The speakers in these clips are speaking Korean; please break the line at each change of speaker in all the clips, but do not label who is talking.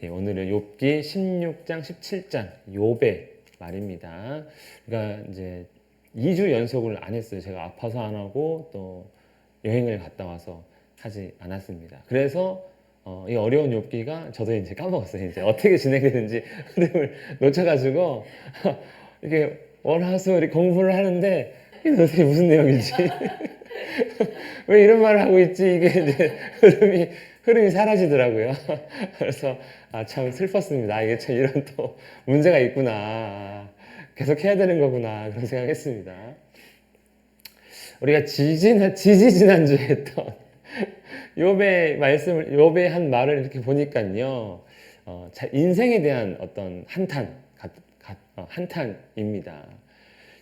예, 오늘은 욥기 16장, 17장 욥의 말입니다. 그러니까 이제 2주 연속을 안 했어요. 제가 아파서 안 하고 또 여행을 갔다 와서 하지 않았습니다. 그래서 이 어려운 욥기가 저도 이제 까먹었어요. 이제 어떻게 진행되는지 흐름을 놓쳐가지고 이게 월화수 이렇게 공부를 하는데 이게 도대체 무슨 내용이지? 왜 이런 말을 하고 있지? 이게 이제 흐름이 사라지더라고요. 그래서 참 슬펐습니다. 이게 참 이런 또 문제가 있구나. 계속 해야 되는 거구나. 그런 생각했습니다. 우리가 지지난주에 했던 욥의 말씀을, 욥의 한 말을 이렇게 보니까요. 인생에 대한 어떤 한탄입니다.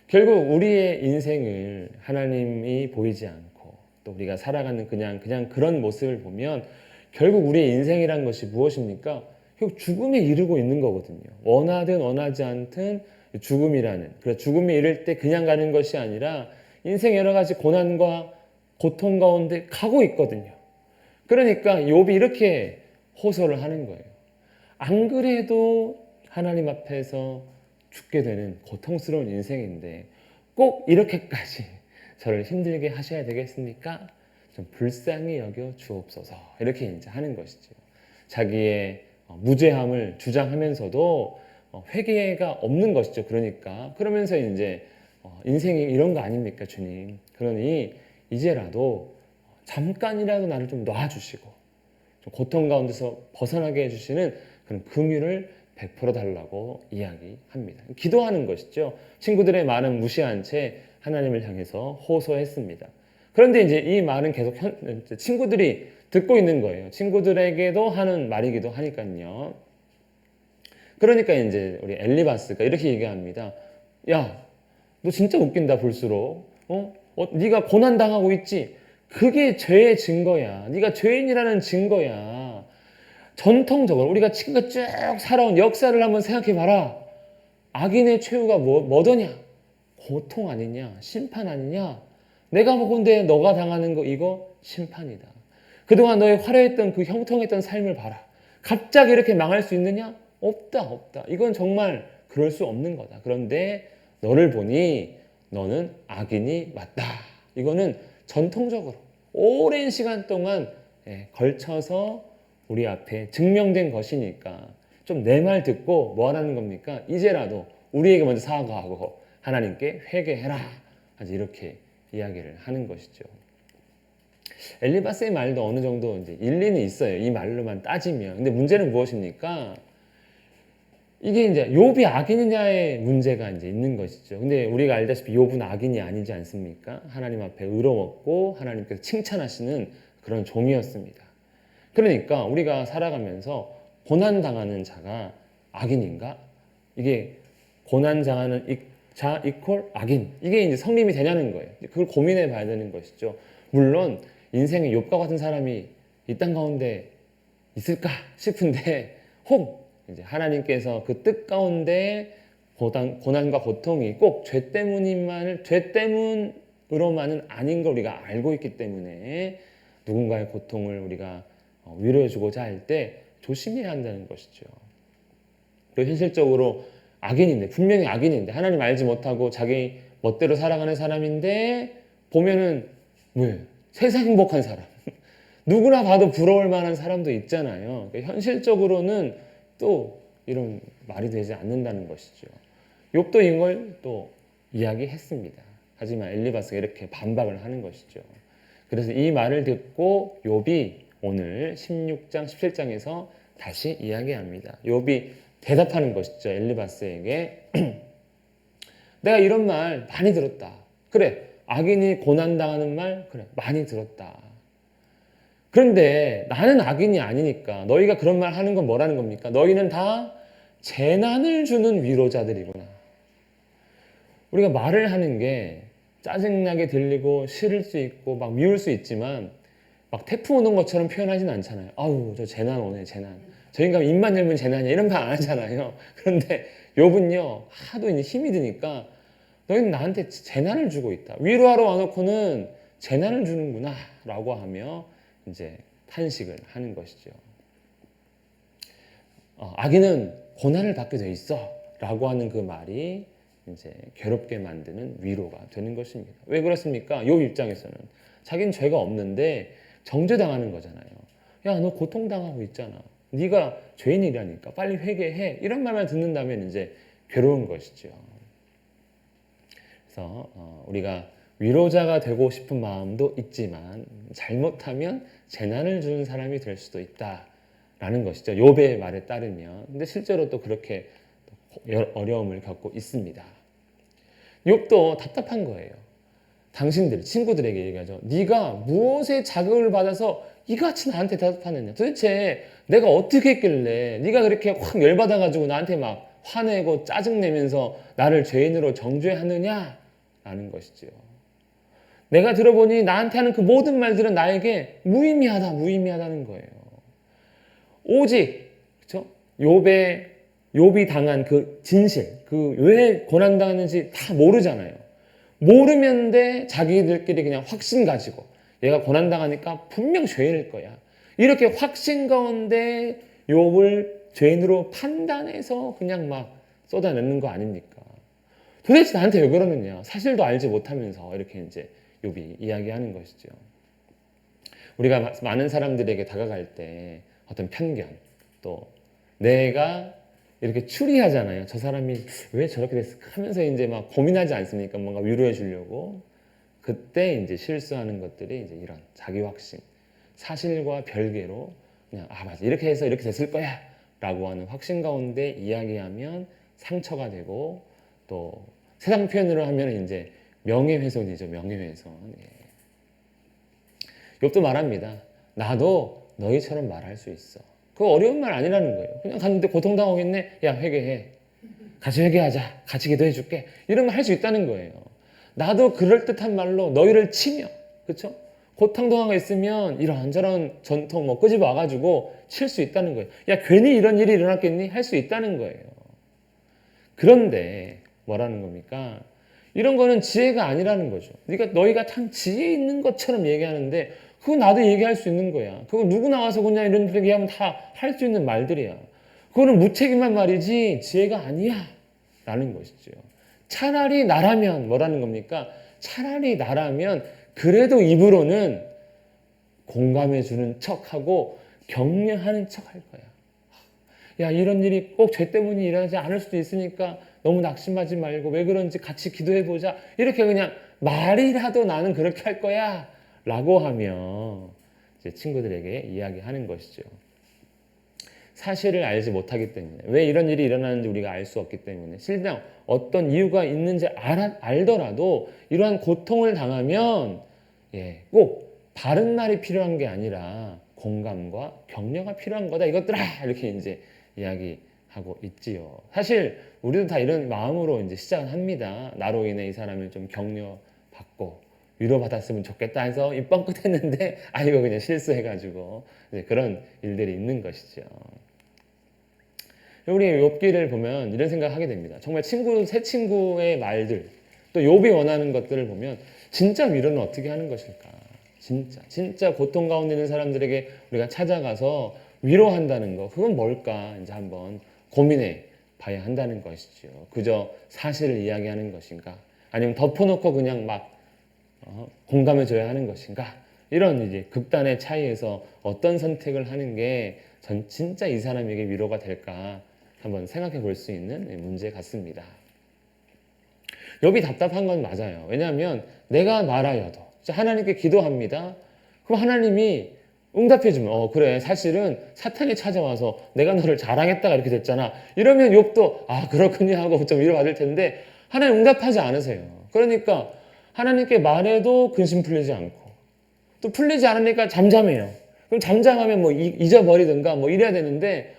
결국 우리의 인생을 하나님이 보이지 않고 또 우리가 살아가는 그냥 그런 모습을 보면 결국 우리의 인생이란 것이 무엇입니까? 결국 죽음에 이르고 있는 거거든요. 원하든 원하지 않든 죽음이라는, 그래서 죽음에 이를 때 그냥 가는 것이 아니라 인생 여러 가지 고난과 고통 가운데 가고 있거든요. 그러니까 욥이 이렇게 호소를 하는 거예요. 안 그래도 하나님 앞에서 죽게 되는 고통스러운 인생인데 꼭 이렇게까지 저를 힘들게 하셔야 되겠습니까? 좀 불쌍히 여겨 주옵소서. 이렇게 이제 하는 것이죠. 자기의 무죄함을 주장하면서도 회개가 없는 것이죠. 그러면서 이제 인생이 이런 거 아닙니까, 주님? 그러니 이제라도 잠깐이라도 나를 좀 놔주시고 좀 고통 가운데서 벗어나게 해주시는 그런 긍휼을 베풀어 달라고 이야기합니다. 기도하는 것이죠. 친구들의 말은 무시한 채 하나님을 향해서 호소했습니다. 그런데 이제 이 말은 계속 친구들이 듣고 있는 거예요. 친구들에게도 하는 말이기도 하니까요. 그러니까 이제 우리 엘리바스가 이렇게 얘기합니다. 야, 너 진짜 웃긴다 볼수록. 네가 고난 당하고 있지? 그게 죄의 증거야. 네가 죄인이라는 증거야. 전통적으로 우리가 지금까지 쭉 살아온 역사를 한번 생각해 봐라. 악인의 최후가 뭐더냐? 고통 아니냐? 심판 아니냐? 내가 보건대 너가 당하는 거 이거 심판이다. 그동안 너의 화려했던 그 형통했던 삶을 봐라. 갑자기 이렇게 망할 수 있느냐? 없다. 이건 정말 그럴 수 없는 거다. 그런데 너를 보니 너는 악인이 맞다. 이거는 전통적으로 오랜 시간 동안 걸쳐서 우리 앞에 증명된 것이니까 좀 내 말 듣고 뭐 하라는 겁니까? 이제라도 우리에게 먼저 사과하고 하나님께 회개해라. 아주 이렇게 이야기를 하는 것이죠. 엘리바스의 말도 어느 정도 이제 일리는 있어요. 이 말로만 따지면. 근데 문제는 무엇입니까? 이게 이제 욥이 악인이냐의 문제가 이제 있는 것이죠. 근데 우리가 알다시피 욥은 악인이 아니지 않습니까? 하나님 앞에 의로웠고 하나님께서 칭찬하시는 그런 종이었습니다. 그러니까 우리가 살아가면서 고난 당하는 자가 악인인가? 이게 고난 당하는 자 이퀄 악인. 이게 이제 성립이 되냐는 거예요. 그걸 고민해 봐야 되는 것이죠. 물론 인생에 욥과 같은 사람이 이 땅 가운데 있을까 싶은데 혹 이제 하나님께서 그 뜻 가운데 고난과 고통이 꼭 죄 때문으로만은 아닌 걸 우리가 알고 있기 때문에 누군가의 고통을 우리가 위로해주고자 할 때 조심해야 한다는 것이죠. 또 현실적으로 악인인데, 분명히 악인인데 하나님 알지 못하고 자기 멋대로 살아가는 사람인데 보면은 세상 행복한 사람 누구나 봐도 부러울 만한 사람도 있잖아요. 그러니까 현실적으로는 또 이런 말이 되지 않는다는 것이죠. 욥도 이걸 또 이야기했습니다. 하지만 엘리바스가 이렇게 반박을 하는 것이죠. 그래서 이 말을 듣고 욥이 오늘 16장, 17장에서 다시 이야기합니다. 욥이 대답하는 것이죠. 엘리바스에게 내가 이런 말 많이 들었다. 그래, 악인이 고난당하는 말 그래 많이 들었다. 그런데 나는 악인이 아니니까 너희가 그런 말 하는 건 뭐라는 겁니까? 너희는 다 재난을 주는 위로자들이구나. 우리가 말을 하는 게 짜증나게 들리고 싫을 수 있고 막 미울 수 있지만 막 태풍 오는 것처럼 표현하진 않잖아요. 아우 저 재난 오네 재난. 저 인간 입만 열면 재난이야 이런 말 안 하잖아요. 그런데 욥은요 하도 이제 힘이 드니까 너희는 나한테 재난을 주고 있다. 위로하러 와놓고는 재난을 주는구나 라고 하며 이제 탄식을 하는 것이죠. 아기는 고난을 받게 돼 있어 라고 하는 그 말이 이제 괴롭게 만드는 위로가 되는 것입니다. 왜 그렇습니까? 욥 입장에서는 자기는 죄가 없는데 정죄당하는 거잖아요. 야, 너 고통당하고 있잖아. 네가 죄인이라니까 빨리 회개해. 이런 말만 듣는다면 이제 괴로운 것이죠. 그래서 우리가 위로자가 되고 싶은 마음도 있지만 잘못하면 재난을 주는 사람이 될 수도 있다라는 것이죠. 욥의 말에 따르면. 근데 실제로 또 그렇게 어려움을 겪고 있습니다. 욥도 답답한 거예요. 당신들 친구들에게 얘기하죠. 네가 무엇에 자극을 받아서 이같이 나한테 대답하느냐. 도대체 내가 어떻게 했길래 네가 그렇게 확 열받아가지고 나한테 막 화내고 짜증내면서 나를 죄인으로 정죄하느냐 라는 것이죠. 내가 들어보니 나한테 하는 그 모든 말들은 나에게 무의미하다는 거예요. 오직 그렇죠? 욥이 당한 그 진실, 그 왜 고난 당하는지 다 모르잖아요. 모르면 돼 자기들끼리 그냥 확신 가지고 얘가 고난 당하니까 분명 죄인일 거야. 이렇게 확신 가운데 욥을 죄인으로 판단해서 그냥 막 쏟아내는 거 아닙니까? 도대체 나한테 왜 그러느냐? 사실도 알지 못하면서 이렇게 이제 욥이 이야기하는 것이죠. 우리가 많은 사람들에게 다가갈 때 어떤 편견, 또 내가 이렇게 추리하잖아요. 저 사람이 왜 저렇게 됐을까 하면서 이제 막 고민하지 않습니까? 뭔가 위로해 주려고. 그때 이제 실수하는 것들이 이제 이런 자기 확신, 사실과 별개로 그냥 맞아 이렇게 해서 이렇게 됐을 거야 라고 하는 확신 가운데 이야기하면 상처가 되고 또 세상 표현으로 하면 이제 명예훼손이죠. 명예훼손. 욥도 말합니다. 나도 너희처럼 말할 수 있어. 그거 어려운 말 아니라는 거예요. 그냥 갔는데 고통당하고 있네. 야, 회개해. 같이 회개하자. 같이 기도해 줄게. 이러면 할 수 있다는 거예요. 나도 그럴듯한 말로 너희를 치며, 그렇죠? 고통당하고 있으면 이런저런 전통 뭐 끄집어 와가지고 칠 수 있다는 거예요. 야, 괜히 이런 일이 일어났겠니? 할 수 있다는 거예요. 그런데 뭐라는 겁니까? 이런 거는 지혜가 아니라는 거죠. 그러니까 너희가 참 지혜 있는 것처럼 얘기하는데 그거 나도 얘기할 수 있는 거야. 그거 누구 나와서 그냥 이런 데 얘기하면 다 할 수 있는 말들이야. 그거는 무책임한 말이지 지혜가 아니야 라는 것이죠. 차라리 나라면 뭐라는 겁니까? 차라리 나라면 그래도 입으로는 공감해 주는 척하고 격려하는 척 할 거야. 야, 이런 일이 꼭 죄 때문에 일어나지 않을 수도 있으니까 너무 낙심하지 말고 왜 그런지 같이 기도해 보자. 이렇게 그냥 말이라도 나는 그렇게 할 거야 라고 하며 이제 친구들에게 이야기하는 것이죠. 사실을 알지 못하기 때문에 왜 이런 일이 일어나는지 우리가 알 수 없기 때문에 실상 어떤 이유가 있는지 알더라도 이러한 고통을 당하면 꼭 바른 말이 필요한 게 아니라 공감과 격려가 필요한 거다 이것들아 이렇게 이제 이야기하고 있지요. 사실 우리도 다 이런 마음으로 이제 시작을 합니다. 나로 인해 이 사람을 좀 격려받고 위로받았으면 좋겠다 해서 입 뻥끗 했는데 이거 그냥 실수해가지고 이제 그런 일들이 있는 것이죠. 우리 욥기를 보면 이런 생각하게 됩니다. 정말 새 친구의 말들 또 욥이 원하는 것들을 보면 진짜 위로는 어떻게 하는 것일까? 진짜 고통 가운데 있는 사람들에게 우리가 찾아가서 위로한다는 거 그건 뭘까? 이제 한번 고민해 봐야 한다는 것이죠. 그저 사실을 이야기하는 것인가? 아니면 덮어놓고 그냥 막 공감해 줘야 하는 것인가? 이런 이제 극단의 차이에서 어떤 선택을 하는 게 전 진짜 이 사람에게 위로가 될까 한번 생각해 볼 수 있는 문제 같습니다. 욥이 답답한 건 맞아요. 왜냐하면 내가 말하여도 하나님께 기도합니다. 그럼 하나님이 응답해 주면 그래 사실은 사탄이 찾아와서 내가 너를 자랑했다가 이렇게 됐잖아. 이러면 욥도 그렇군요 하고 좀 위로받을 텐데 하나님 응답하지 않으세요. 그러니까 하나님께 말해도 근심 풀리지 않고 또 풀리지 않으니까 잠잠해요. 그럼 잠잠하면 뭐 잊어버리든가 뭐 이래야 되는데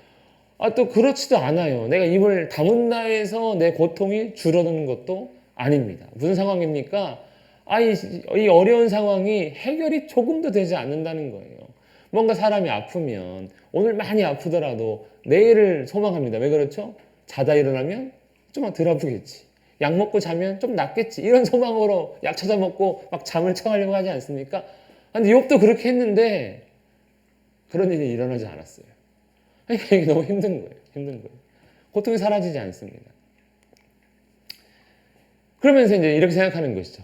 또 그렇지도 않아요. 내가 입을 다문다 해서 내 고통이 줄어드는 것도 아닙니다. 무슨 상황입니까? 이 어려운 상황이 해결이 조금도 되지 않는다는 거예요. 뭔가 사람이 아프면 오늘 많이 아프더라도 내일을 소망합니다. 왜 그렇죠? 자다 일어나면 좀 덜 아프겠지. 약 먹고 자면 좀 낫겠지. 이런 소망으로 약 찾아 먹고 막 잠을 청하려고 하지 않습니까? 근데 욥도 그렇게 했는데 그런 일이 일어나지 않았어요. 이게 너무 힘든 거예요. 힘든 거예요. 고통이 사라지지 않습니다. 그러면서 이제 이렇게 생각하는 것이죠.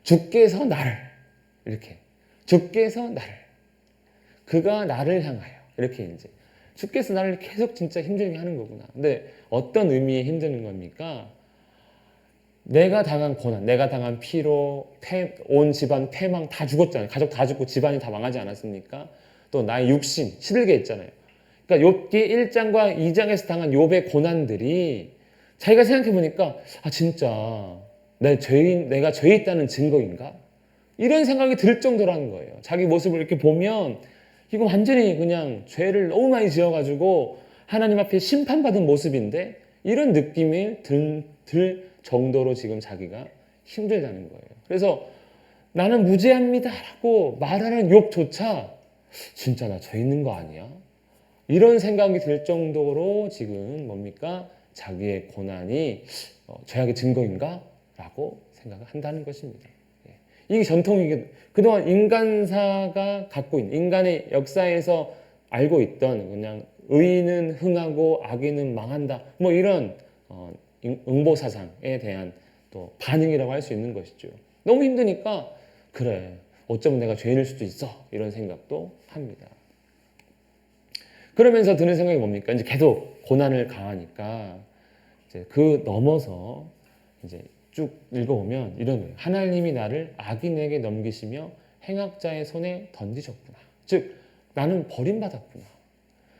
주께서 나를 이렇게 주께서 나를 그가 나를 향하여 이렇게 이제 주께서 나를 계속 진짜 힘들게 하는 거구나. 근데 어떤 의미의 힘드는 겁니까? 내가 당한 고난, 내가 당한 피로, 온 집안 패망 다 죽었잖아요. 가족 다 죽고 집안이 다 망하지 않았습니까? 또 나의 육신 시들게 했잖아요. 그러니까 욥기 1장과 2장에서 당한 욥의 고난들이 자기가 생각해 보니까 아 진짜 내가 죄 있다는 증거인가? 이런 생각이 들 정도라는 거예요. 자기 모습을 이렇게 보면 이거 완전히 그냥 죄를 너무 많이 지어가지고 하나님 앞에 심판받은 모습인데 이런 느낌이 들 정도로 지금 자기가 힘들다는 거예요. 그래서 나는 무죄합니다라고 말하는 욥조차 진짜 나 죄 있는 거 아니야? 이런 생각이 들 정도로 지금 뭡니까? 자기의 고난이 죄악의 증거인가? 라고 생각을 한다는 것입니다. 이게 전통이 그동안 인간사가 갖고 있는 인간의 역사에서 알고 있던 그냥 의인은 흥하고 악인은 망한다 뭐 이런 응보 사상에 대한 또 반응이라고 할 수 있는 것이죠. 너무 힘드니까 그래 어쩌면 내가 죄인일 수도 있어 이런 생각도 합니다. 그러면서 드는 생각이 뭡니까? 이제 계속 고난을 당하니까 이제 그 넘어서 이제 쭉 읽어보면 이런 거예요. 하나님이 나를 악인에게 넘기시며 행악자의 손에 던지셨구나. 즉 나는 버림받았구나.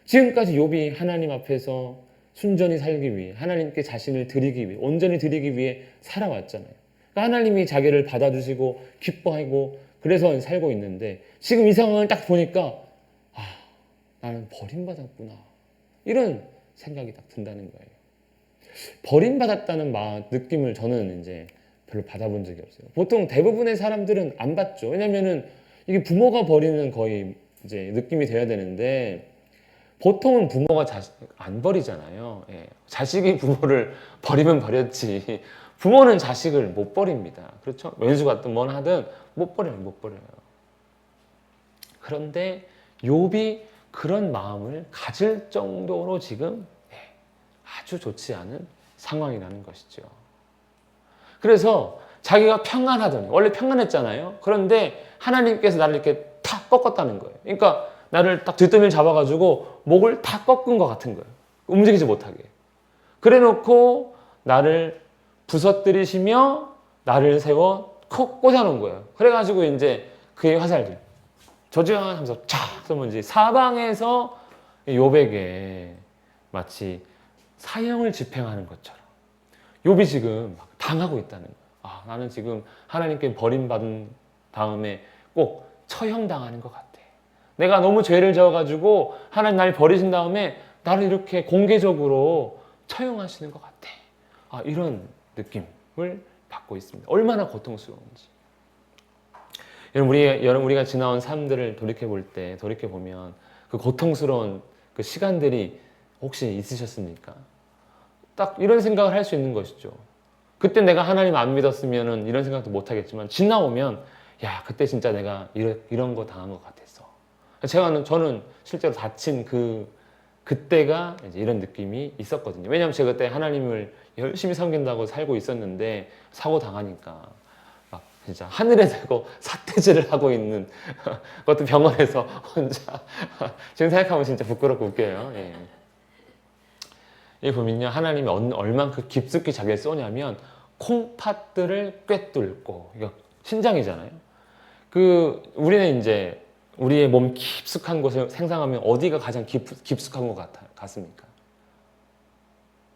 지금까지 욥이 하나님 앞에서 순전히 살기 위해 하나님께 자신을 드리기 위해 온전히 드리기 위해 살아왔잖아요. 그러니까 하나님이 자기를 받아주시고 기뻐하고 그래서 살고 있는데 지금 이 상황을 딱 보니까 아 나는 버림받았구나. 이런 생각이 딱 든다는 거예요. 버림받았다는 느낌을 저는 이제 별로 받아본 적이 없어요. 보통 대부분의 사람들은 안 받죠. 왜냐면은 이게 부모가 버리는 거의 이제 느낌이 돼야 되는데 보통은 부모가 안 버리잖아요. 예. 자식이 부모를 버리면 버렸지. 부모는 자식을 못 버립니다. 그렇죠? 왼수 같든 뭘 하든 못 버려요. 그런데 욥이 그런 마음을 가질 정도로 지금 아주 좋지 않은 상황이라는 것이죠. 그래서 자기가 평안하더니 원래 평안했잖아요. 그런데 하나님께서 나를 이렇게 탁 꺾었다는 거예요. 그러니까 나를 딱 뒷덜미를 잡아가지고 목을 다 꺾은 것 같은 거예요. 움직이지 못하게. 그래놓고 나를 부서뜨리시며 나를 세워 콕 꽂아놓은 거예요. 그래가지고 이제 그의 화살들 저주하면서 촥 쏘면 이제 사방에서 욥에게 마치 사형을 집행하는 것처럼 욥이 지금 막 당하고 있다는 거예요. 아, 나는 지금 하나님께 버림받은 다음에 꼭 처형당하는 것 같아. 내가 너무 죄를 지어가지고 하나님 날 버리신 다음에 나를 이렇게 공개적으로 처형하시는 것 같아. 아, 이런 느낌을 받고 있습니다. 얼마나 고통스러운지. 여러분 우리가 지나온 삶들을 돌이켜보면 그 고통스러운 그 시간들이 혹시 있으셨습니까? 딱 이런 생각을 할 수 있는 것이죠. 그때 내가 하나님 안 믿었으면 이런 생각도 못 하겠지만 지나오면 야 그때 진짜 내가 이런 거 당한 것 같았어. 저는 실제로 다친 그때가 이제 이런 느낌이 있었거든요. 왜냐하면 제가 그때 하나님을 열심히 섬긴다고 살고 있었는데 사고 당하니까 막 진짜 하늘에 대고 삿대질을 하고 있는 그것도 병원에서 혼자 지금 생각하면 진짜 부끄럽고 웃겨요. 예. 이 보면요 하나님이 얼만큼 깊숙이 자기를 쏘냐면 콩팥들을 꿰뚫고 이거 신장이잖아요. 우리는 이제 우리의 몸 깊숙한 곳을 생각하면 어디가 가장 깊숙한 것 같습니까?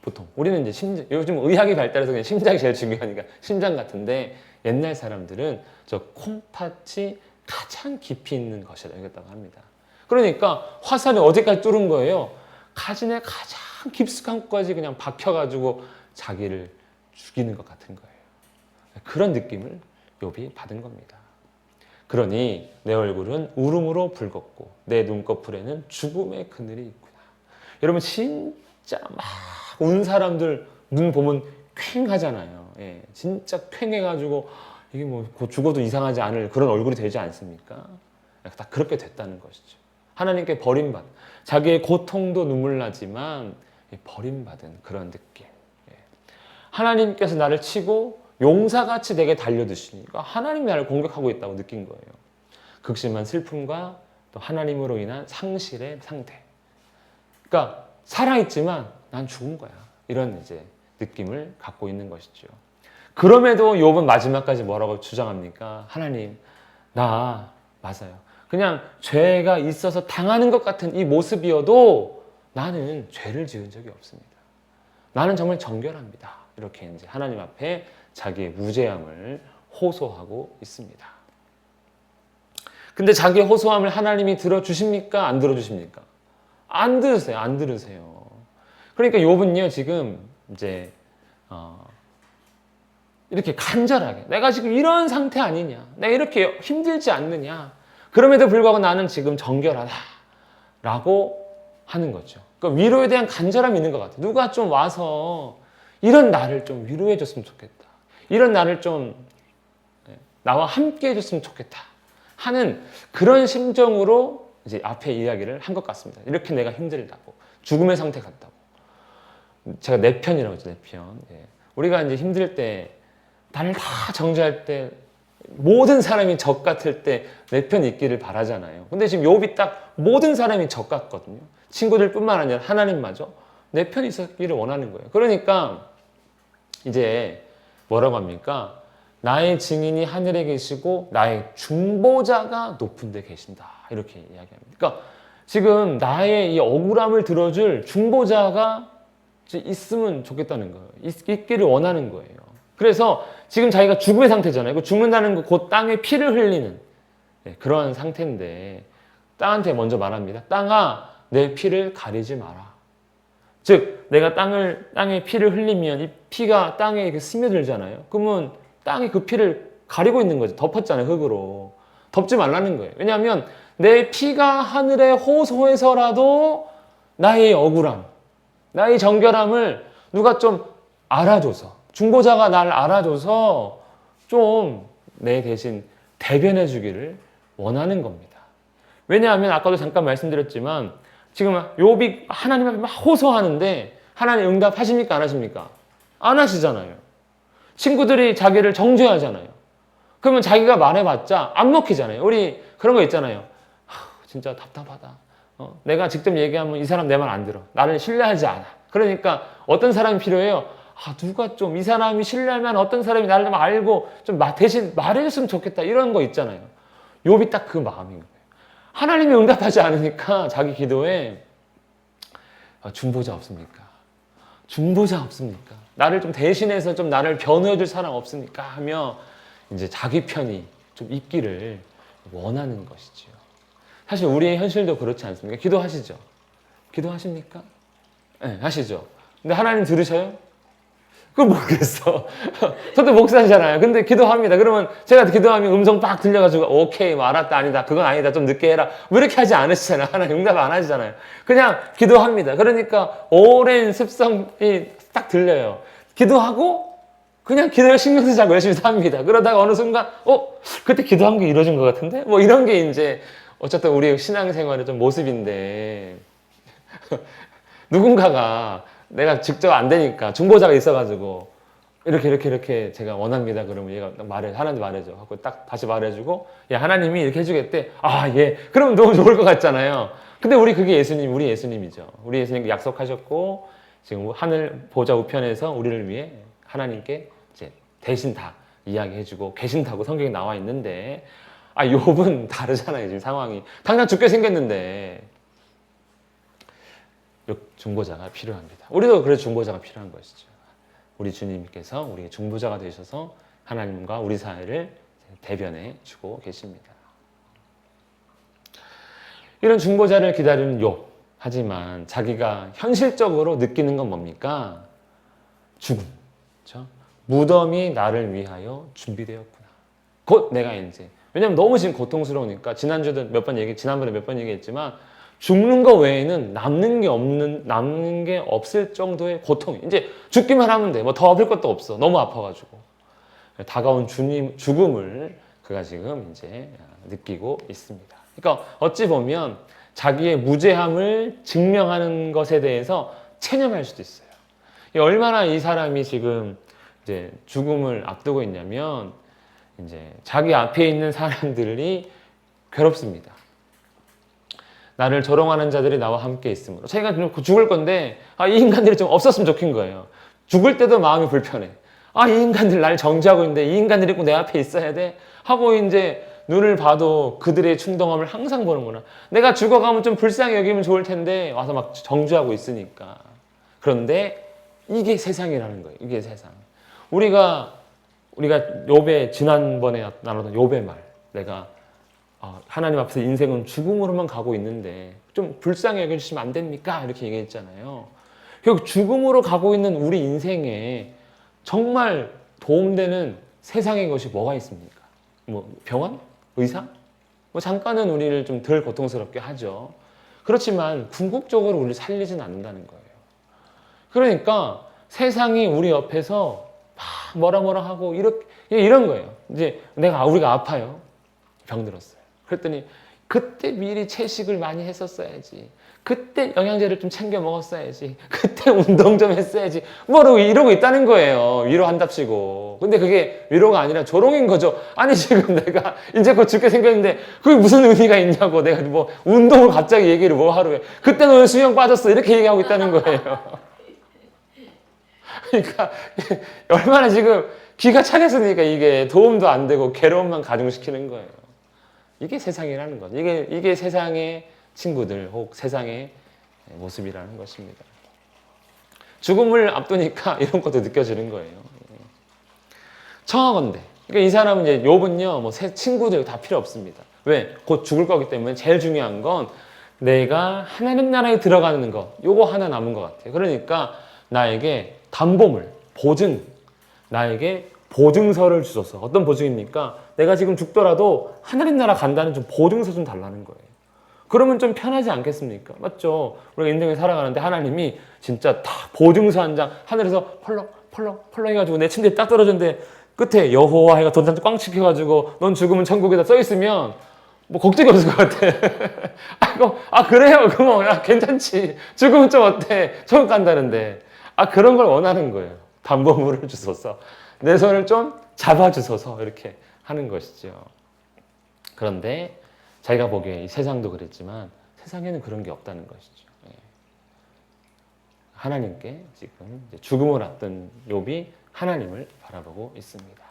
보통 우리는 이제 요즘 의학이 발달해서 그냥 심장이 제일 중요하니까 심장 같은데 옛날 사람들은 저 콩팥이 가장 깊이 있는 것이라고 합니다. 그러니까 화살이 어디까지 뚫은 거예요? 가진에 가장 깊숙한 곳까지 그냥 박혀가지고 자기를 죽이는 것 같은 거예요. 그런 느낌을 욥이 받은 겁니다. 그러니 내 얼굴은 울음으로 붉었고 내 눈꺼풀에는 죽음의 그늘이 있구나. 여러분 진짜 막 운 사람들 눈 보면 퀭하잖아요. 예, 진짜 퀭해가지고 이게 뭐 죽어도 이상하지 않을 그런 얼굴이 되지 않습니까? 딱 그렇게 됐다는 것이죠. 하나님께 버림받은, 자기의 고통도 눈물 나지만 버림받은 그런 느낌. 하나님께서 나를 치고 용사같이 내게 달려드시니까 하나님이 나를 공격하고 있다고 느낀 거예요. 극심한 슬픔과 또 하나님으로 인한 상실의 상태. 그러니까 살아있지만 난 죽은 거야. 이런 이제 느낌을 갖고 있는 것이죠. 그럼에도 욥은 마지막까지 뭐라고 주장합니까? 하나님, 나 맞아요. 그냥 죄가 있어서 당하는 것 같은 이 모습이어도 나는 죄를 지은 적이 없습니다. 나는 정말 정결합니다. 이렇게 이제 하나님 앞에 자기의 무죄함을 호소하고 있습니다. 근데 자기의 호소함을 하나님이 들어주십니까? 안 들어주십니까? 안 들으세요. 안 들으세요. 그러니까 욥은요, 지금 이제 이렇게 간절하게 내가 지금 이런 상태 아니냐, 내가 이렇게 힘들지 않느냐, 그럼에도 불구하고 나는 지금 정결하다라고 하는 거죠. 그러니까 위로에 대한 간절함이 있는 것 같아요. 누가 좀 와서 이런 나를 좀 위로해 줬으면 좋겠다, 이런 나를 좀 나와 함께 해줬으면 좋겠다 하는 그런 심정으로 이제 앞에 이야기를 한 것 같습니다. 이렇게 내가 힘들다고, 죽음의 상태 같다고. 제가 내 편이라고 했죠, 내 편. 우리가 이제 힘들 때, 나를 다 정죄할 때, 모든 사람이 적 같을 때 내 편 있기를 바라잖아요. 근데 지금 욥이 딱 모든 사람이 적 같거든요. 친구들뿐만 아니라 하나님마저 내 편이 있었기를 원하는 거예요. 그러니까 이제 뭐라고 합니까? 나의 증인이 하늘에 계시고 나의 중보자가 높은 데 계신다. 이렇게 이야기합니다. 그러니까 지금 나의 이 억울함을 들어줄 중보자가 있으면 좋겠다는 거예요. 있기를 원하는 거예요. 그래서 지금 자기가 죽음의 상태잖아요. 죽는다는 거 곧 땅에 피를 흘리는 그러한 상태인데 땅한테 먼저 말합니다. 땅아, 내 피를 가리지 마라. 즉 내가 땅에 피를 흘리면 이 피가 땅에 이렇게 스며들잖아요. 그러면 땅이 그 피를 가리고 있는 거죠. 덮었잖아요, 흙으로. 덮지 말라는 거예요. 왜냐하면 내 피가 하늘에 호소해서라도 나의 억울함, 나의 정결함을 누가 좀 알아줘서, 중보자가 날 알아줘서 좀 내 대신 대변해 주기를 원하는 겁니다. 왜냐하면 아까도 잠깐 말씀드렸지만 지금 욥이 하나님 앞에 막 호소하는데 하나님 응답하십니까? 안 하십니까? 안 하시잖아요. 친구들이 자기를 정죄하잖아요. 그러면 자기가 말해봤자 안 먹히잖아요. 우리 그런 거 있잖아요. 진짜 답답하다. 내가 직접 얘기하면 이 사람 내 말 안 들어. 나를 신뢰하지 않아. 그러니까 어떤 사람이 필요해요? 누가 좀 이 사람이 신뢰하면 어떤 사람이 나를 좀 알고 좀 대신 말해줬으면 좋겠다. 이런 거 있잖아요. 욥이 딱 그 마음인 거예요. 하나님이 응답하지 않으니까 자기 기도에 중보자 없습니까? 중보자 없습니까? 나를 좀 대신해서 좀 나를 변호해줄 사람 없습니까? 하며 이제 자기 편이 좀 있기를 원하는 것이지요. 사실 우리의 현실도 그렇지 않습니까? 기도하시죠? 기도하십니까? 네, 하시죠. 근데 하나님 들으셔요? 그걸 모르겠어. 저도 목사잖아요. 근데 기도합니다. 그러면 제가 기도하면 음성 빡 들려가지고 오케이, 뭐 알았다, 아니다, 그건 아니다, 좀 늦게 해라. 뭐 이렇게 하지 않으시잖아요. 하나님 응답 안 하시잖아요. 그냥 기도합니다. 그러니까 오랜 습성이 딱 들려요. 기도하고 그냥 기도에 신경 쓰지 않고 열심히 삽니다. 그러다가 어느 순간 그때 기도한 게 이루어진 것 같은데? 뭐 이런 게 이제 어쨌든 우리 신앙생활의 좀 모습인데 누군가가 내가 직접 안 되니까 중보자가 있어가지고 이렇게 제가 원합니다. 그러면 얘가 하나님한테 말해줘. 하고 딱 다시 말해주고 하나님이 이렇게 해주겠대. 예. 그러면 너무 좋을 것 같잖아요. 근데 우리 우리 예수님이죠. 우리 예수님 약속하셨고 지금 하늘 보좌 우편에서 우리를 위해 하나님께 이제 대신 다 이야기해주고 계신다고 성경에 나와 있는데 욥은 다르잖아요. 지금 상황이 당장 죽게 생겼는데 중보자가 필요합니다. 우리도 그래서 중보자가 필요한 것이죠. 우리 주님께서 우리의 중보자가 되셔서 하나님과 우리 사이를 대변해 주고 계십니다. 이런 중보자를 기다리는 욥. 하지만 자기가 현실적으로 느끼는 건 뭡니까? 죽음. 그렇죠? 무덤이 나를 위하여 준비되었구나. 곧 내가 이제 왜냐면 너무 지금 고통스러우니까 지난번에 몇 번 얘기했지만 죽는 거 외에는 남는 게 없을 정도의 고통이. 이제 죽기만 하면 돼. 뭐 더 아플 것도 없어. 너무 아파가지고. 다가온 죽음을 그가 지금 이제 느끼고 있습니다. 그러니까 어찌 보면 자기의 무죄함을 증명하는 것에 대해서 체념할 수도 있어요. 얼마나 이 사람이 지금 이제 죽음을 앞두고 있냐면 이제 자기 앞에 있는 사람들이 괴롭습니다. 나를 조롱하는 자들이 나와 함께 있으므로. 자기가 죽을 건데 이 인간들이 좀 없었으면 좋긴 거예요. 죽을 때도 마음이 불편해. 이 인간들 날 정죄하고 있는데 이 인간들이 꼭 내 앞에 있어야 돼? 하고 이제 눈을 봐도 그들의 충동함을 항상 보는구나. 내가 죽어가면 좀 불쌍히 여기면 좋을 텐데 와서 막 정죄하고 있으니까. 그런데 이게 세상이라는 거예요. 이게 세상. 우리가 욥의 지난번에 나눴던 욥의 말. 내가 하나님 앞에서 인생은 죽음으로만 가고 있는데 좀 불쌍히 여겨주시면 안 됩니까? 이렇게 얘기했잖아요. 결국 죽음으로 가고 있는 우리 인생에 정말 도움되는 세상의 것이 뭐가 있습니까? 뭐 병원? 의사? 뭐 잠깐은 우리를 좀 덜 고통스럽게 하죠. 그렇지만 궁극적으로 우리를 살리진 않는다는 거예요. 그러니까 세상이 우리 옆에서 막 뭐라 하고 이런 거예요. 이제 우리가 아파요. 병들었어요. 그랬더니 그때 미리 채식을 많이 했었어야지. 그때 영양제를 좀 챙겨 먹었어야지. 그때 운동 좀 했어야지. 뭐라고 이러고 있다는 거예요. 위로한답시고. 근데 그게 위로가 아니라 조롱인 거죠. 아니 지금 내가 이제 곧 죽게 생겼는데 그게 무슨 의미가 있냐고. 내가 뭐 운동을 갑자기 얘기를 뭐 하루에. 그때 너 수영 빠졌어. 이렇게 얘기하고 있다는 거예요. 그러니까 얼마나 지금 기가 차겠으니까 이게 도움도 안 되고 괴로움만 가중시키는 거예요. 이게 세상이라는 거죠. 이게 세상의 친구들 혹 세상의 모습이라는 것입니다. 죽음을 앞두니까 이런 것도 느껴지는 거예요. 청하건대. 그러니까 이 사람은 이제 욥은요, 뭐 친구들 다 필요 없습니다. 왜? 곧 죽을 거기 때문에 제일 중요한 건 내가 하나님 나라에 들어가는 거. 요거 하나 남은 것 같아요. 그러니까 나에게 담보물, 보증, 나에게 보증서를 주소서. 어떤 보증입니까? 내가 지금 죽더라도 하나님 나라 간다는 좀 보증서 좀 달라는 거예요. 그러면 좀 편하지 않겠습니까? 맞죠? 우리가 인생을 살아가는데 하나님이 진짜 다 보증서 한 장 하늘에서 펄럭 해가지고 내 침대에 딱 떨어졌는데 끝에 여호와 해가 돈잔 꽝 찍혀가지고 넌 죽으면 천국에다 써있으면 뭐 걱정이 없을 것 같아. 그래요? 그럼 괜찮지. 죽으면 좀 어때? 천국 간다는데. 그런 걸 원하는 거예요. 담보물을 주소서. 내 손을 좀 잡아주소서. 이렇게 하는 것이죠. 그런데 자기가 보기에 이 세상도 그랬지만 세상에는 그런 게 없다는 것이죠. 하나님께 지금 죽음을 앞둔 욥이 하나님을 바라보고 있습니다.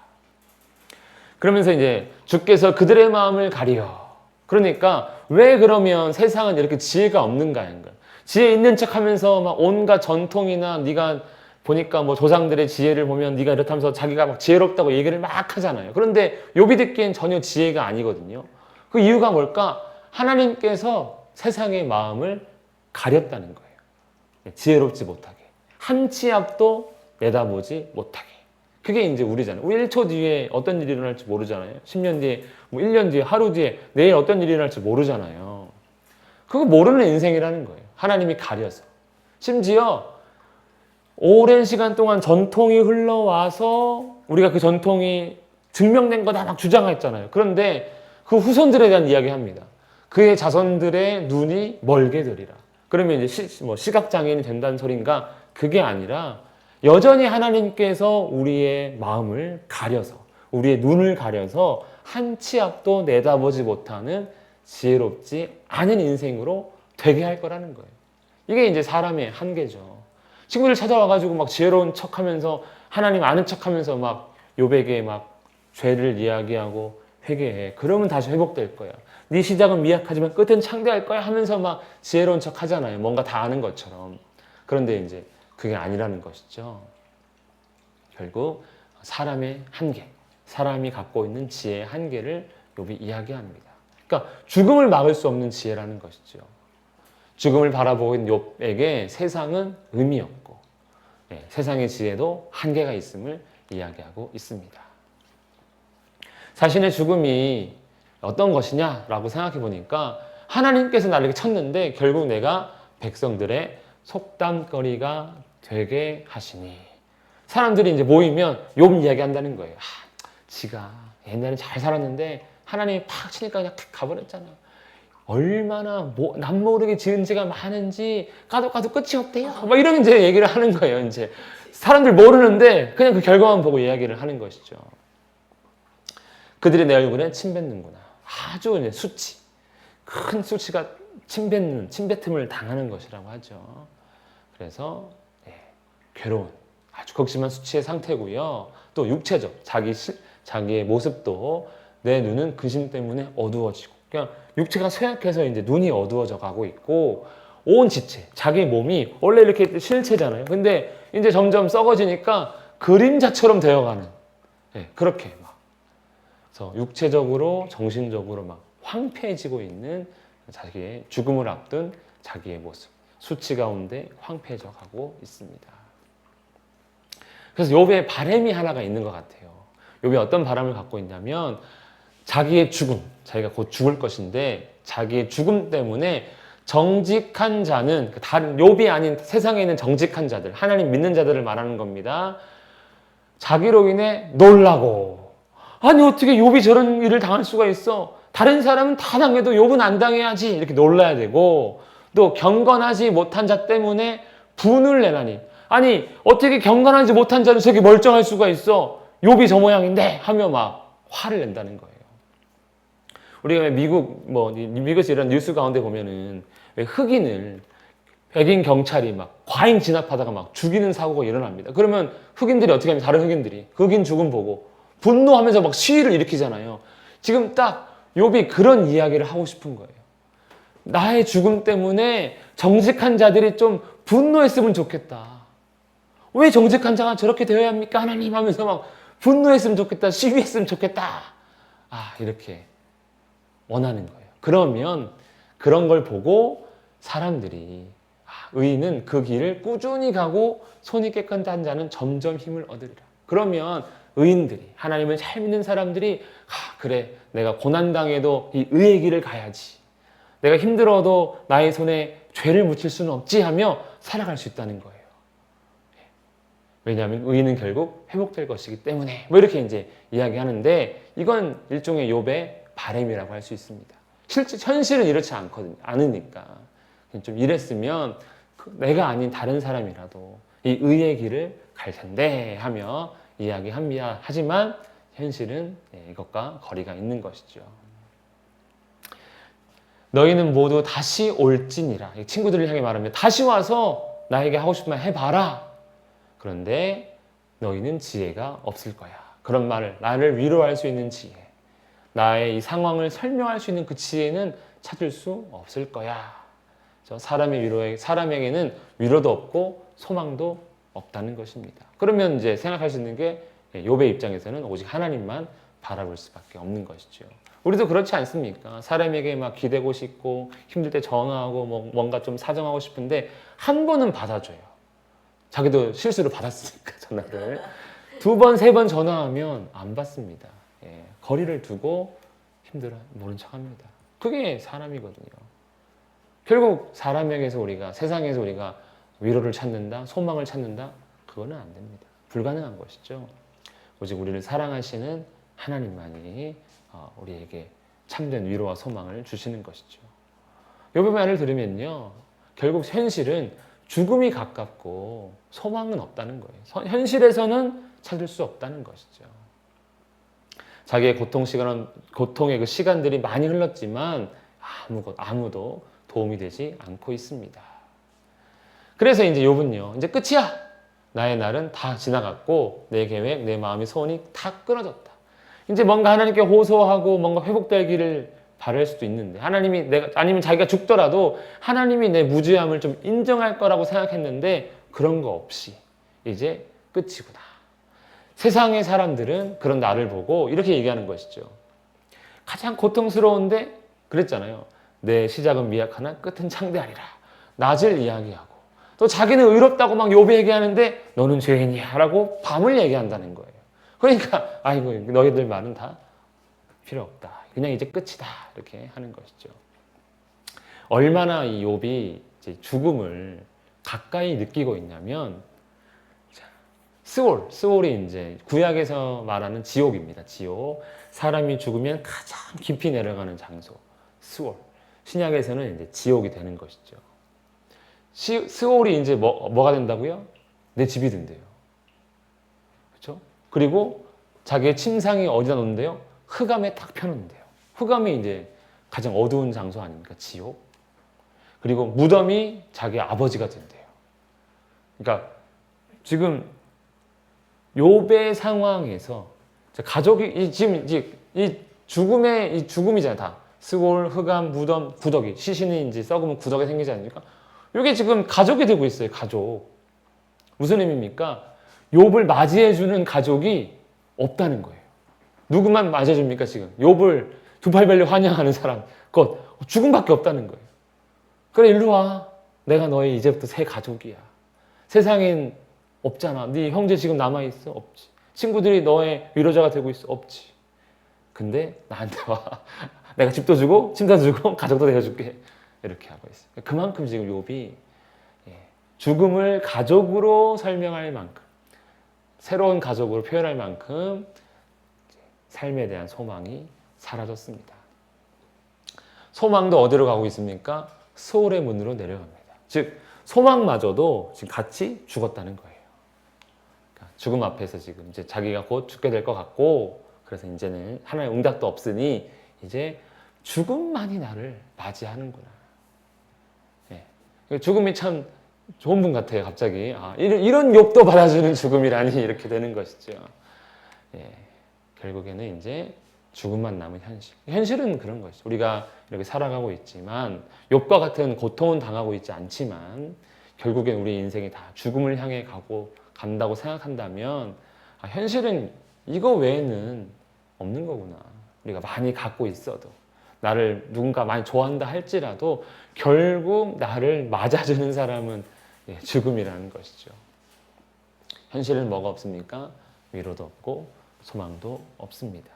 그러면서 이제 주께서 그들의 마음을 가리어. 그러니까 왜 그러면 세상은 이렇게 지혜가 없는가 하는 거예요. 지혜 있는 척하면서 막 온갖 전통이나 네가 보니까 뭐 조상들의 지혜를 보면 네가 이렇다면서 자기가 막 지혜롭다고 얘기를 막 하잖아요. 그런데 욥이 듣기엔 전혀 지혜가 아니거든요. 그 이유가 뭘까? 하나님께서 세상의 마음을 가렸다는 거예요. 지혜롭지 못하게. 한 치 앞도 내다보지 못하게. 그게 이제 우리잖아요. 우리 1초 뒤에 어떤 일이 일어날지 모르잖아요. 10년 뒤에, 뭐 1년 뒤에, 하루 뒤에, 내일 어떤 일이 일어날지 모르잖아요. 그거 모르는 인생이라는 거예요. 하나님이 가려서. 심지어 오랜 시간 동안 전통이 흘러와서 우리가 그 전통이 증명된 거다 막 주장했잖아요. 그런데 그 후손들에 대한 이야기합니다. 그의 자손들의 눈이 멀게 되리라. 그러면 이제 시각장애인이 된다는 소린가? 그게 아니라 여전히 하나님께서 우리의 마음을 가려서 우리의 눈을 가려서 한 치 앞도 내다보지 못하는 지혜롭지 않은 인생으로 되게 할 거라는 거예요. 이게 이제 사람의 한계죠. 친구들 찾아와가지고 막 지혜로운 척하면서 하나님 아는 척하면서 막 욥에게 막 죄를 이야기하고 회개해. 그러면 다시 회복될 거야. 네 시작은 미약하지만 끝은 창대할 거야 하면서 막 지혜로운 척 하잖아요. 뭔가 다 아는 것처럼. 그런데 이제 그게 아니라는 것이죠. 결국 사람의 한계, 사람이 갖고 있는 지혜의 한계를 욥이 이야기합니다. 그러니까 죽음을 막을 수 없는 지혜라는 것이죠. 죽음을 바라보고 있는 욥에게 세상은 의미 없고 세상의 지혜도 한계가 있음을 이야기하고 있습니다. 자신의 죽음이 어떤 것이냐라고 생각해 보니까 하나님께서 나를 이렇게 쳤는데 결국 내가 백성들의 속담거리가 되게 하시니. 사람들이 이제 모이면 욥 이야기한다는 거예요. 지가 옛날에 잘 살았는데 하나님이 팍 치니까 그냥 탁 가버렸잖아. 얼마나 남 모르게 지은 죄가 많은지 가도 끝이 없대요. 막 이런 이제 얘기를 하는 거예요. 이제 사람들 모르는데 그냥 그 결과만 보고 이야기를 하는 것이죠. 그들이 내 얼굴에 침 뱉는구나. 아주 이제 큰 수치가 침 뱉음을 당하는 것이라고 하죠. 그래서 괴로운 아주 극심한 수치의 상태고요. 또 육체적 자기의 모습도 내 눈은 근심 때문에 어두워지고, 그냥 육체가 쇠약해서 이제 눈이 어두워져 가고 있고, 온 지체, 자기 몸이 원래 이렇게 실체잖아요. 근데 이제 점점 썩어지니까 그림자처럼 되어가는, 그렇게 막, 그래서 육체적으로, 정신적으로 막 황폐해지고 있는 자기의 죽음을 앞둔 자기의 모습, 수치 가운데 황폐해져 가고 있습니다. 그래서 욥의 바람이 하나가 있는 것 같아요. 욥이 어떤 바람을 갖고 있냐면, 자기의 죽음, 자기가 곧 죽을 것인데 자기의 죽음 때문에 정직한 자는, 다른 욥이 아닌 세상에 있는 정직한 자들, 하나님 믿는 자들을 말하는 겁니다. 자기로 인해 놀라고, 아니 어떻게 욥이 저런 일을 당할 수가 있어? 다른 사람은 다 당해도 욥은 안 당해야지, 이렇게 놀라야 되고, 또 경건하지 못한 자 때문에 분을 내나니, 아니 어떻게 경건하지 못한 자는 저렇게 멀쩡할 수가 있어? 욥이 저 모양인데 하며 막 화를 낸다는 거예요. 우리가 미국에서 이런 뉴스 가운데 보면은 왜 백인 경찰이 막 과잉 진압하다가 막 죽이는 사고가 일어납니다. 그러면 흑인들이 어떻게 하면, 다른 흑인들이 흑인 죽음 보고 분노하면서 막 시위를 일으키잖아요. 지금 딱 욥이 그런 이야기를 하고 싶은 거예요. 나의 죽음 때문에 정직한 자들이 좀 분노했으면 좋겠다. 왜 정직한 자가 저렇게 되어야 합니까? 하나님 하면서 막 분노했으면 좋겠다. 시위했으면 좋겠다. 이렇게 원하는 거예요. 그러면 그런 걸 보고 사람들이, 의인은 그 길을 꾸준히 가고 손이 깨끗한 자는 점점 힘을 얻으리라. 그러면 의인들이, 하나님을 잘 믿는 사람들이, 그래, 내가 고난당해도 이 의의 길을 가야지, 내가 힘들어도 나의 손에 죄를 묻힐 수는 없지 하며 살아갈 수 있다는 거예요. 왜냐하면 의인은 결국 회복될 것이기 때문에, 이렇게 이제 이야기하는데, 이건 일종의 욥의 바람이라고 할 수 있습니다. 실제 현실은 이렇지 않으니까 좀 이랬으면 내가 아닌 다른 사람이라도 이 의의 길을 갈 텐데 하며 이야기합니다. 하지만 현실은 이것과 거리가 있는 것이죠. 너희는 모두 다시 올지니라. 친구들을 향해 말하면 다시 와서 나에게 하고 싶은 말 해봐라. 그런데 너희는 지혜가 없을 거야. 그런 말을, 나를 위로할 수 있는 지혜, 나의 이 상황을 설명할 수 있는 그 지혜는 찾을 수 없을 거야. 사람에게는 위로도 없고 소망도 없다는 것입니다. 그러면 이제 생각할 수 있는 게, 욥의 입장에서는 오직 하나님만 바라볼 수밖에 없는 것이죠. 우리도 그렇지 않습니까? 사람에게 막 기대고 싶고 힘들 때 전화하고 뭔가 좀 사정하고 싶은데 한 번은 받아줘요. 자기도 실수로 받았으니까 전화를. 2번, 3번 전화하면 안 받습니다. 거리를 두고 힘들어 모른 척합니다. 그게 사람이거든요. 결국 사람에게서 세상에서 우리가 위로를 찾는다, 소망을 찾는다, 그거는 안 됩니다. 불가능한 것이죠. 오직 우리를 사랑하시는 하나님만이 우리에게 참된 위로와 소망을 주시는 것이죠. 욥의 말을 들으면요, 결국 현실은 죽음이 가깝고 소망은 없다는 거예요. 현실에서는 찾을 수 없다는 것이죠. 자기의 고통의 그 시간들이 많이 흘렀지만 아무도 도움이 되지 않고 있습니다. 그래서 이제 욥은요, 이제 끝이야. 나의 날은 다 지나갔고 내 계획, 내 마음의 소원이 다 끊어졌다. 이제 뭔가 하나님께 호소하고 뭔가 회복되기를 바랄 수도 있는데, 아니면 자기가 죽더라도 하나님이 내 무죄함을 좀 인정할 거라고 생각했는데 그런 거 없이 이제 끝이구나. 세상의 사람들은 그런 나를 보고 이렇게 얘기하는 것이죠. 가장 고통스러운데 그랬잖아요. 내 시작은 미약하나 끝은 창대하리라. 낮을 이야기하고, 또 자기는 의롭다고 막 욥이 얘기하는데 너는 죄인이야 라고 밤을 얘기한다는 거예요. 그러니까 아이고 너희들 말은 다 필요 없다. 그냥 이제 끝이다. 이렇게 하는 것이죠. 얼마나 이 욥이 이제 죽음을 가까이 느끼고 있냐면, 스올이 이제 구약에서 말하는 지옥입니다. 지옥. 사람이 죽으면 가장 깊이 내려가는 장소. 스올. 신약에서는 이제 지옥이 되는 것이죠. 스올이 이제 뭐가 된다고요? 내 집이 된대요. 그렇죠? 그리고 자기의 침상이 어디다 놓는데요? 흑암에 딱 펴놓는데요. 흑암이 이제 가장 어두운 장소 아닙니까? 지옥. 그리고 무덤이 자기 아버지가 된대요. 그러니까 지금 욥의 상황에서 가족이 지금 이제 이 죽음이잖아요. 다 스골, 흑암, 무덤, 구더기. 시신이 이제 썩으면 구더기 생기지 않습니까? 이게 지금 가족이 되고 있어요. 가족. 무슨 의미입니까? 욥을 맞이해주는 가족이 없다는 거예요. 누구만 맞아줍니까 지금? 욥을 두 팔 벌려 환영하는 사람, 그것 죽음밖에 없다는 거예요. 그래 일로 와. 내가 너의 이제부터 새 가족이야. 세상엔 없잖아. 네 형제 지금 남아있어? 없지. 친구들이 너의 위로자가 되고 있어? 없지. 근데 나한테 와. 내가 집도 주고 침도 주고 가족도 되어줄게. 이렇게 하고 있어요. 그만큼 지금 욥이 죽음을 가족으로 설명할 만큼, 새로운 가족으로 표현할 만큼 삶에 대한 소망이 사라졌습니다. 소망도 어디로 가고 있습니까? 스올의 문으로 내려갑니다. 즉 소망마저도 지금 같이 죽었다는 거예요. 그러니까 죽음 앞에서 지금 이제 자기가 곧 죽게 될 것 같고, 그래서 이제는 하나의 응답도 없으니 이제 죽음만이 나를 맞이하는구나. 죽음이 참 좋은 분 같아요. 갑자기 이런 욥도 받아주는 죽음이라니 이렇게 되는 것이죠. 결국에는 이제 죽음만 남은 현실. 현실은 그런 것이죠. 우리가 이렇게 살아가고 있지만 욥과 같은 고통은 당하고 있지 않지만 결국엔 우리 인생이 다 죽음을 향해 간다고 생각한다면 현실은 이거 외에는 없는 거구나. 우리가 많이 갖고 있어도 나를 누군가 많이 좋아한다 할지라도 결국 나를 맞아주는 사람은 죽음이라는 것이죠. 현실은 뭐가 없습니까? 위로도 없고 소망도 없습니다.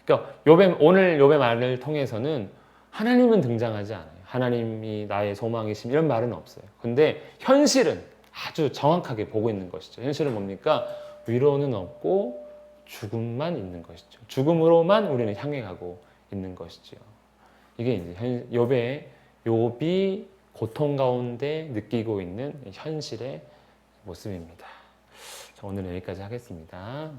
그러니까 오늘 욥의 말을 통해서는 하나님은 등장하지 않아요. 하나님이 나의 소망이심 이런 말은 없어요. 근데 현실은 아주 정확하게 보고 있는 것이죠. 현실은 뭡니까? 위로는 없고 죽음만 있는 것이죠. 죽음으로만 우리는 향해 가고 있는 것이죠. 이게 이제 욥이 고통 가운데 느끼고 있는 현실의 모습입니다. 오늘은 여기까지 하겠습니다.